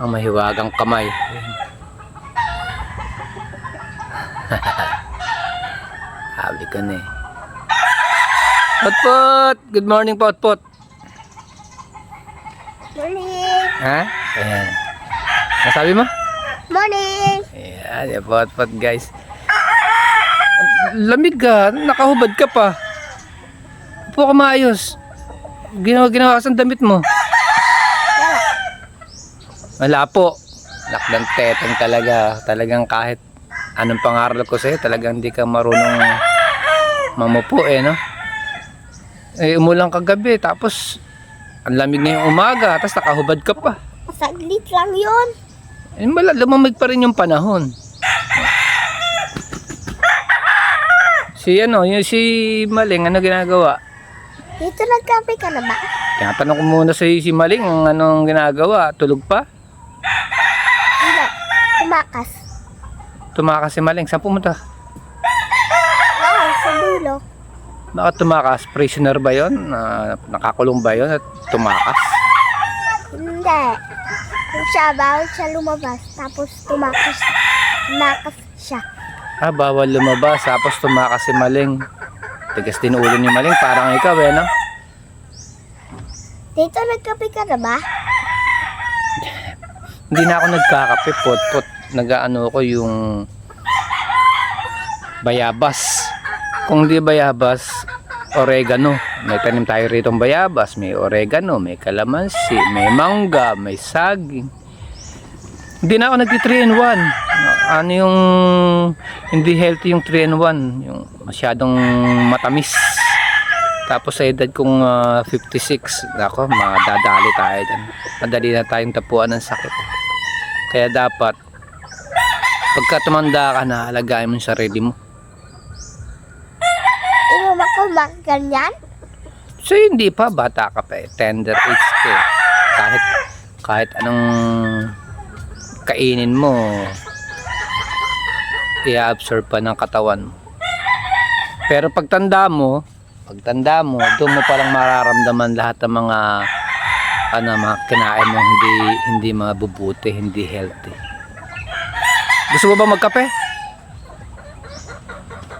Ang mahiwagang kamay. Sabi ko na eh. Potpot! Good morning, Potpot. Morning! Ha? Ayan. Nasabi mo? Morning! Ayan, yung Potpot guys. Lamig ka, nakahubad ka pa. Upo ka maayos. Ginawa ka sa damit mo. Wala po. Lakdan teteng talaga. Talagang kahit anong pangaral ko sa'yo, talagang hindi ka marunong mamupo eh, no? Eh, umulang kagabi, tapos ang lamig na yung umaga, tapos nakahubad ka pa. Saglit lang yun. Eh, lumamig pa rin yung panahon. Si Maling, ano ginagawa? Dito nagkape ka na ba? Tinatanong ko muna si Maling, anong ginagawa? Tulog pa? Hindi. Tumakas. Tumakas si Maling, saan pumunta? Oo, sa dulo. Bakit tumakas? Prisoner ba yun? Nakakulong ba yun at tumakas? Hindi. Kung siya, bawal siya lumabas. Tapos tumakas siya. Ah, bawal lumabas, tapos tumakas si Maling. Tigas din ulo ni Maling, parang ikaw eh, no? Dito nagkape ka na ba? Hindi na ako nagkakape, Potpot. Nag-ano ko yung bayabas. Kung di bayabas, oregano. May tanim tayo rito ng bayabas. May oregano, may kalamansi, may mangga, may saging. Hindi na ako nag 3-in-1. Ano yung hindi healthy yung 3-in-1, yung masyadong matamis. Tapos sa edad kong 56, nako, madadali tayo dyan. Madali na tayong tapuan ng sakit. Kaya dapat pagka tumanda ka na, alagaan mo yung sarili mo. Inom ako ganyan? So hindi pa, bata ka pa eh. Tender age ka eh. Kahit anong kainin mo, i-absorb pa ng katawan mo. Pero pagtanda mo, doon mo palang mararamdaman lahat ng mga mga kinain mo hindi mabubuti, hindi healthy. Gusto mo ba magkape?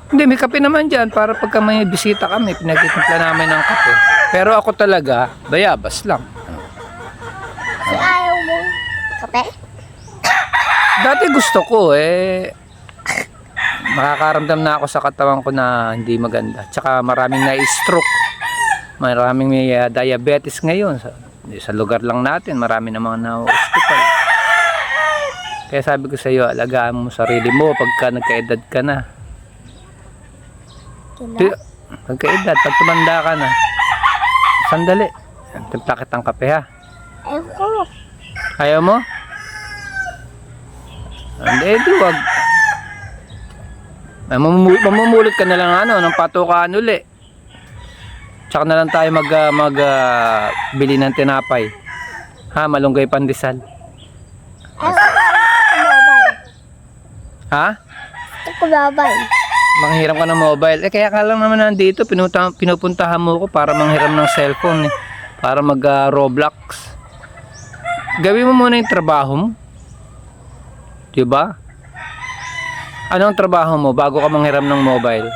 Hindi, may kape naman dyan para pagka may bisita kami, pinagtitimpla namin ng kape. Pero ako talaga, bayabas lang. So ayaw mo kape? Dati gusto ko makakaramdam na ako sa katawan ko na hindi maganda. Tsaka maraming na-stroke. Maraming may diabetes ngayon. Sa lugar lang natin, marami na mga na-hospital. Kaya sabi ko sa iyo, alagaan mo sarili mo pagka nagkaedad ka na. Pagkaedad, pag tumanda ka na. Sandali. Timpla kitang kape ha. Ayaw ko. Ayaw mo? Hindi, wag. Mamumulot ka na lang ng patukaan uli. Tsaka na lang tayo bili ng tinapay. Ha, malunggay pandesal. Ayaw ko mobile. Ha? Gusto ko mobile. Manghiram ka ng mobile. Kaya ka lang naman nandito, pinupuntahan mo ko para manghiram ng cellphone para Roblox. Gawin mo muna yung trabaho mo. Diba? Anong trabaho mo bago ka manghiram ng mobile?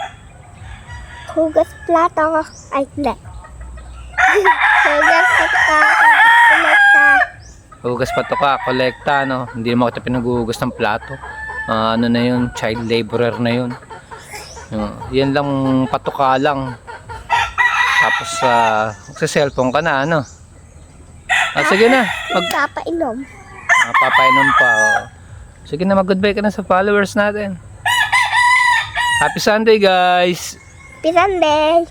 Hugas plato. Ay, hindi. Hugas plato. Kumata. Hugas pa to ka, kolekta, no? Hindi mo kita pinaghuhugas ng plato. Ano na yun, child laborer na yun. Yan lang, patuka lang. Tapos, magsa-cellphone ka na, ano? Sige na. Magpapainom. Papainom pa, oh. Sige na, mag-goodbye ka na sa followers natin. Happy Sunday, guys! Happy Sunday.